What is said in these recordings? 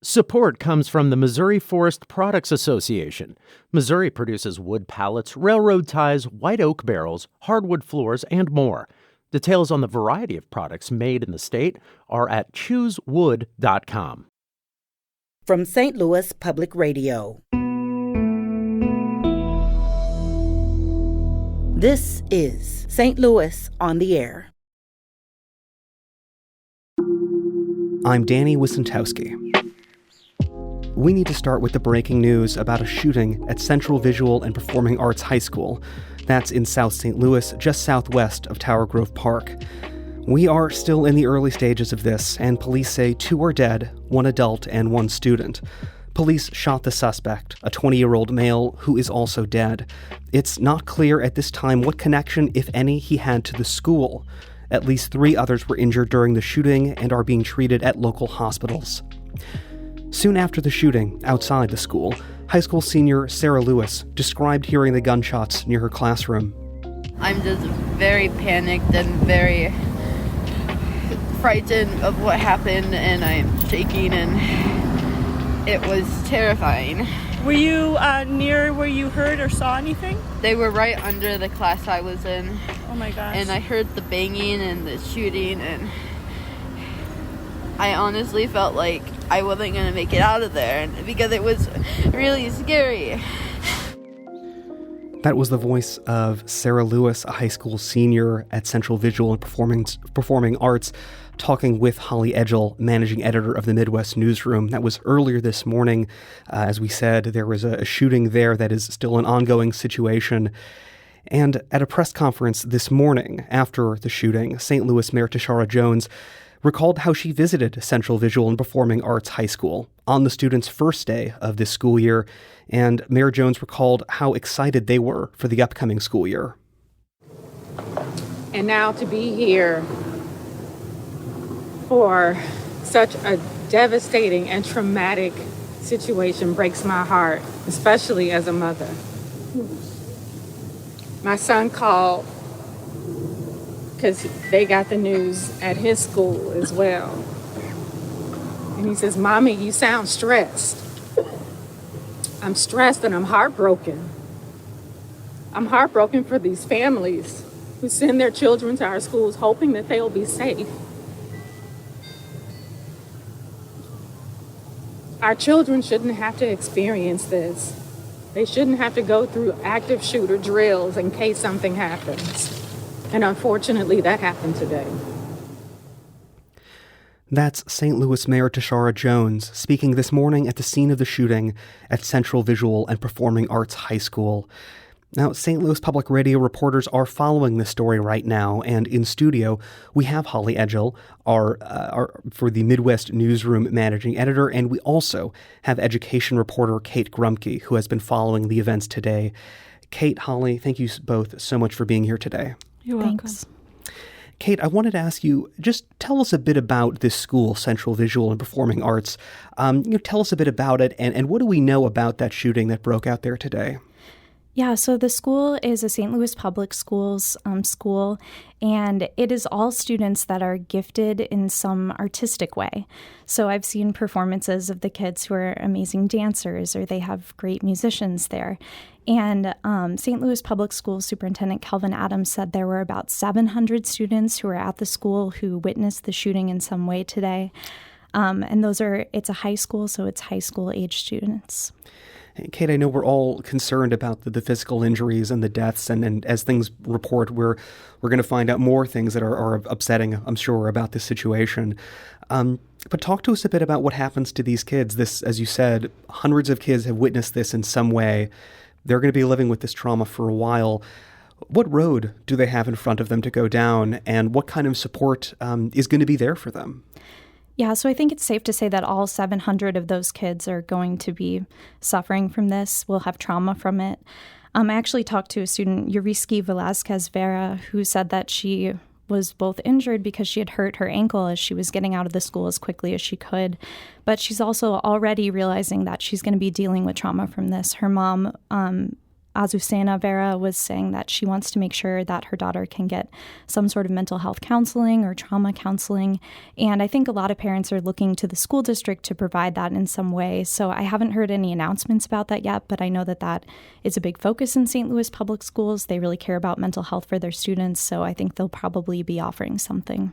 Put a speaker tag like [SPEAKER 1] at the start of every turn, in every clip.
[SPEAKER 1] Support comes from the Missouri Forest Products Association. Missouri produces wood pallets, railroad ties, white oak barrels, hardwood floors, and more. Details on the variety of products made in the state are at choosewood.com.
[SPEAKER 2] From St. Louis Public Radio. This is St. Louis on the Air.
[SPEAKER 3] I'm Danny Wysentowski. We need to start with the breaking news about a shooting at Central Visual and Performing Arts High School. That's in South St. Louis, just southwest of Tower Grove Park. We are still in the early stages of this, and police say 2 are dead, 1 adult and 1 student. Police shot the suspect, a 20-year-old male who is also dead. It's not clear at this time what connection, if any, he had to the school. At least 3 others were injured during the shooting and are being treated at local hospitals. Soon after the shooting, outside the school, high school senior Sarah Lewis described hearing the gunshots near her classroom.
[SPEAKER 4] I'm just very panicked and very frightened of what happened, and I'm shaking, and it was terrifying.
[SPEAKER 5] Were you near where you heard or saw anything?
[SPEAKER 4] They were right under the class I was in.
[SPEAKER 5] Oh my gosh.
[SPEAKER 4] And I heard the banging and the shooting, and I honestly felt like I wasn't going to make it out of there because it was really scary.
[SPEAKER 3] That was the voice of Sarah Lewis, a high school senior at Central Visual and Performing Arts, talking with Holly Edgell, managing editor of the Midwest Newsroom. That was earlier this morning. As we said, there was a shooting there that is still an ongoing situation. And at a press conference this morning after the shooting, St. Louis Mayor Tishaura Jones recalled how she visited Central Visual and Performing Arts High School on the students' first day of this school year, and Mayor Jones recalled how excited they were for the upcoming school year.
[SPEAKER 6] And now to be here for such a devastating and traumatic situation breaks my heart, especially as a mother. My son called because they got the news at his school as well. And he says, "Mommy, you sound stressed." I'm stressed and I'm heartbroken. I'm heartbroken for these families who send their children to our schools hoping that they'll be safe. Our children shouldn't have to experience this. They shouldn't have to go through active shooter drills in case something happens. And unfortunately, that happened today.
[SPEAKER 3] That's St. Louis Mayor Tishaura Jones speaking this morning at the scene of the shooting at Central Visual and Performing Arts High School. Now, St. Louis Public Radio reporters are following this story right now, and in studio, we have Holly Edgell, our for the Midwest Newsroom managing editor, and we also have education reporter Kate Grumke, who has been following the events today. Kate, Holly, thank you both so much for being here today.
[SPEAKER 5] You're welcome.
[SPEAKER 7] Thanks.
[SPEAKER 3] Kate, I wanted to ask you, just tell us a bit about this school, Central Visual and Performing Arts. Tell us a bit about it, and what do we know about that shooting that broke out there today?
[SPEAKER 7] Yeah, so the school is a St. Louis Public Schools school, and it is all students that are gifted in some artistic way. So I've seen performances of the kids who are amazing dancers, or they have great musicians there. And St. Louis Public Schools Superintendent Kelvin Adams said there were about 700 students who were at the school who witnessed the shooting in some way today. And it's a high school, so it's high school age students.
[SPEAKER 3] Kate, I know we're all concerned about the physical injuries and the deaths, and as things report, we're going to find out more things that are upsetting, I'm sure, about this situation. But talk to us a bit about what happens to these kids. This, as you said, hundreds of kids have witnessed this in some way. They're going to be living with this trauma for a while. What road do they have in front of them to go down, and what kind of support is going to be there for them?
[SPEAKER 7] Yeah, so I think it's safe to say that all 700 of those kids are going to be suffering from this, will have trauma from it. I actually talked to a student, Yuriski Velasquez Vera, who said that she was both injured because she had hurt her ankle as she was getting out of the school as quickly as she could, but she's also already realizing that she's going to be dealing with trauma from this. Her mom Azucena Vera was saying that she wants to make sure that her daughter can get some sort of mental health counseling or trauma counseling. And I think a lot of parents are looking to the school district to provide that in some way. So I haven't heard any announcements about that yet, but I know that that is a big focus in St. Louis public schools. They really care about mental health for their students, so I think they'll probably be offering something.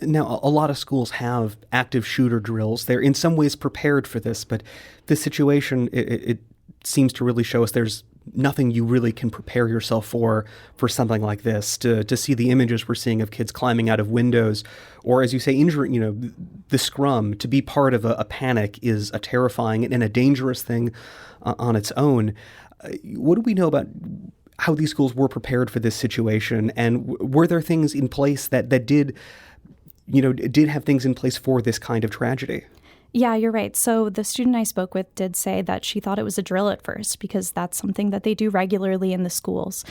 [SPEAKER 3] Now, a lot of schools have active shooter drills. They're in some ways prepared for this, but this situation, it seems to really show us there's nothing you really can prepare yourself for something like this. To see the images we're seeing of kids climbing out of windows, or as you say, injuring, the scrum, to be part of a panic is a terrifying and a dangerous thing on its own. What do we know about how these schools were prepared for this situation, and were there things in place that did have things in place for this kind of tragedy?
[SPEAKER 7] Yeah, you're right. So the student I spoke with did say that she thought it was a drill at first because that's something that they do regularly in the schools.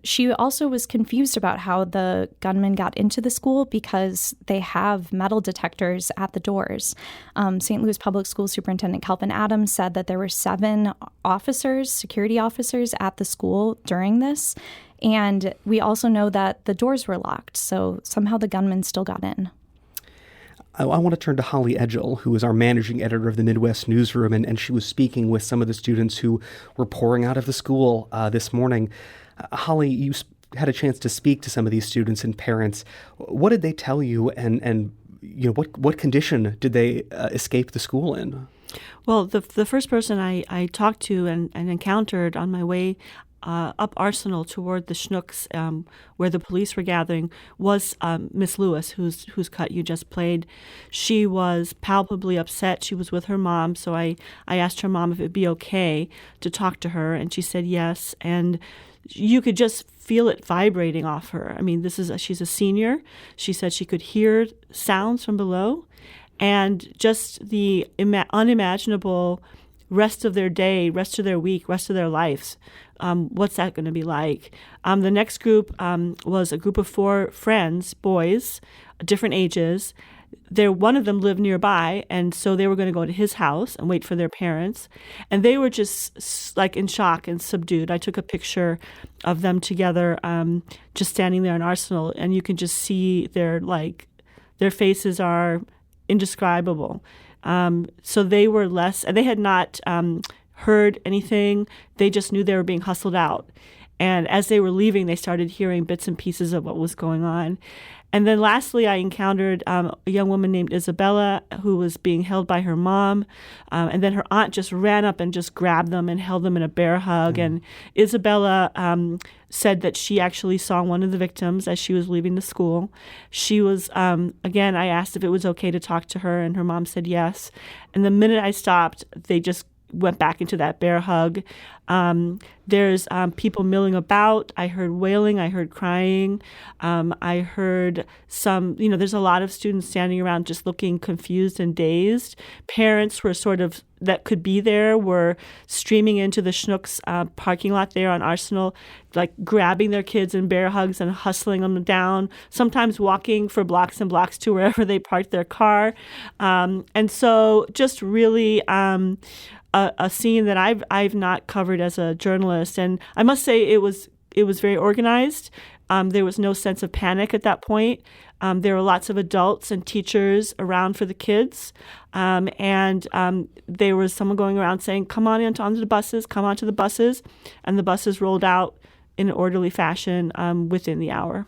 [SPEAKER 7] She also was confused about how the gunman got into the school because they have metal detectors at the doors. St. Louis Public School Superintendent Kelvin Adams said that there were 7 officers, security officers at the school during this. And we also know that the doors were locked. So somehow the gunman still got in.
[SPEAKER 3] I want to turn to Holly Edgell, who is our managing editor of the Midwest Newsroom, and she was speaking with some of the students who were pouring out of the school this morning. Holly, you had a chance to speak to some of these students and parents. What did they tell you, and what condition did they escape the school in?
[SPEAKER 5] Well, the first person I talked to and encountered on my way up Arsenal toward the Schnooks, where the police were gathering, was Miss Lewis, whose cut you just played. She was palpably upset. She was with her mom, so I asked her mom if it would be okay to talk to her, and she said yes. And you could just feel it vibrating off her. I mean, she's a senior. She said she could hear sounds from below, and just the unimaginable rest of their day, rest of their week, rest of their lives. What's that going to be like? The next group was a group of 4 friends, boys, different ages. One of them lived nearby, and so they were going to go to his house and wait for their parents. And they were just like in shock and subdued. I took a picture of them together, just standing there in Arsenal, and you can just see their faces are indescribable. So they were less, and they had not heard anything. They just knew they were being hustled out. And as they were leaving, they started hearing bits and pieces of what was going on. And then lastly, I encountered a young woman named Isabella who was being held by her mom. And then her aunt just ran up and just grabbed them and held them in a bear hug. Mm. And Isabella said that she actually saw one of the victims as she was leaving the school. She was, again, I asked if it was okay to talk to her, and her mom said yes. And the minute I stopped, they just went back into that bear hug. There's people milling about. I heard wailing. I heard crying. I heard some, there's a lot of students standing around just looking confused and dazed. Parents were that could be there were streaming into the Schnucks parking lot there on Arsenal, like grabbing their kids in bear hugs and hustling them down, sometimes walking for blocks and blocks to wherever they parked their car. And so just really a scene that I've not covered as a journalist, and I must say it was very organized. There was no sense of panic at that point. There were lots of adults and teachers around for the kids, and there was someone going around saying, "Come on onto the buses, come onto the buses," and the buses rolled out in an orderly fashion within the hour.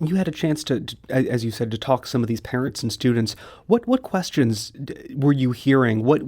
[SPEAKER 3] You had a chance to, as you said, to talk to some of these parents and students. What questions were you hearing? What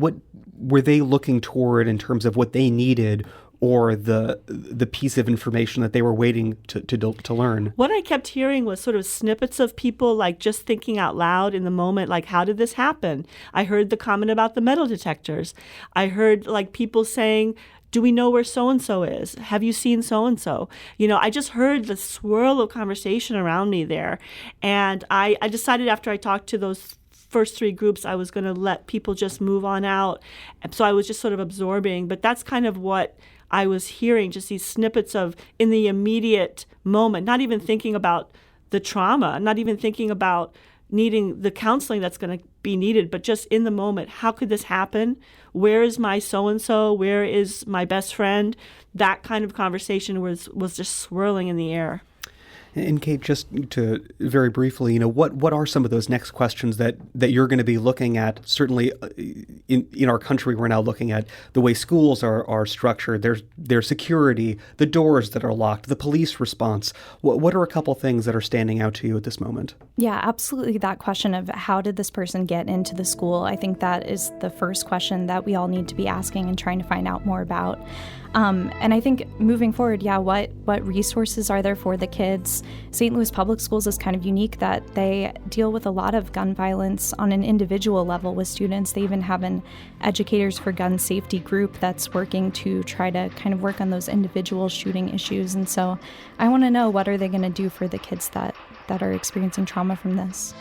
[SPEAKER 3] were they looking toward in terms of what they needed, or the piece of information that they were waiting to learn?
[SPEAKER 5] What I kept hearing was sort of snippets of people like just thinking out loud in the moment, like, how did this happen? I heard the comment about the metal detectors. I heard like people saying, do we know where so-and-so is? Have you seen so-and-so? I just heard the swirl of conversation around me there. And I decided after I talked to those first 3 groups, I was going to let people just move on out. And so I was just sort of absorbing. But that's kind of what I was hearing, just these snippets of in the immediate moment, not even thinking about the trauma, not even thinking about needing the counseling that's going to be needed, but just in the moment, how could this happen? Where is my so-and-so? Where is my best friend? That kind of conversation was just swirling in the air.
[SPEAKER 3] And Kate, just to very briefly, what are some of those next questions that you're going to be looking at? Certainly in our country, we're now looking at the way schools are structured, their security, the doors that are locked, the police response. What are a couple things that are standing out to you at this moment?
[SPEAKER 7] Yeah, absolutely. That question of how did this person get into the school? I think that is the first question that we all need to be asking and trying to find out more about. And I think moving forward, what resources are there for the kids? St. Louis Public Schools is kind of unique that they deal with a lot of gun violence on an individual level with students. They even have an Educators for Gun Safety group that's working to try to kind of work on those individual shooting issues. And so I want to know, what are they going to do for the kids that are experiencing trauma from this?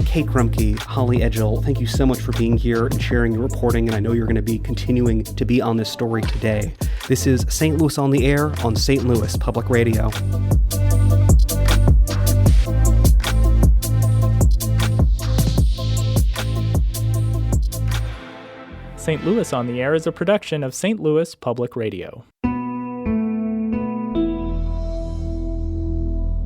[SPEAKER 3] Kate Grumke, Holly Edgell, thank you so much for being here and sharing your reporting, and I know you're going to be continuing to be on this story today. This is St. Louis on the Air on St. Louis Public Radio.
[SPEAKER 8] St. Louis on the Air is a production of St. Louis Public Radio.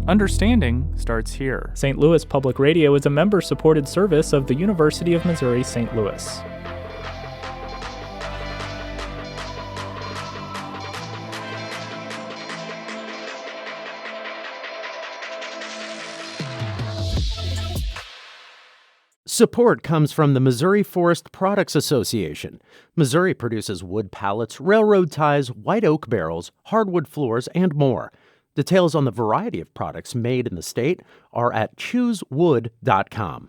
[SPEAKER 8] Understanding starts here. St. Louis Public Radio is a member-supported service of the University of Missouri St. Louis.
[SPEAKER 1] Support comes from the Missouri Forest Products Association. Missouri produces wood pallets, railroad ties, white oak barrels, hardwood floors, and more. Details on the variety of products made in the state are at choosewood.com.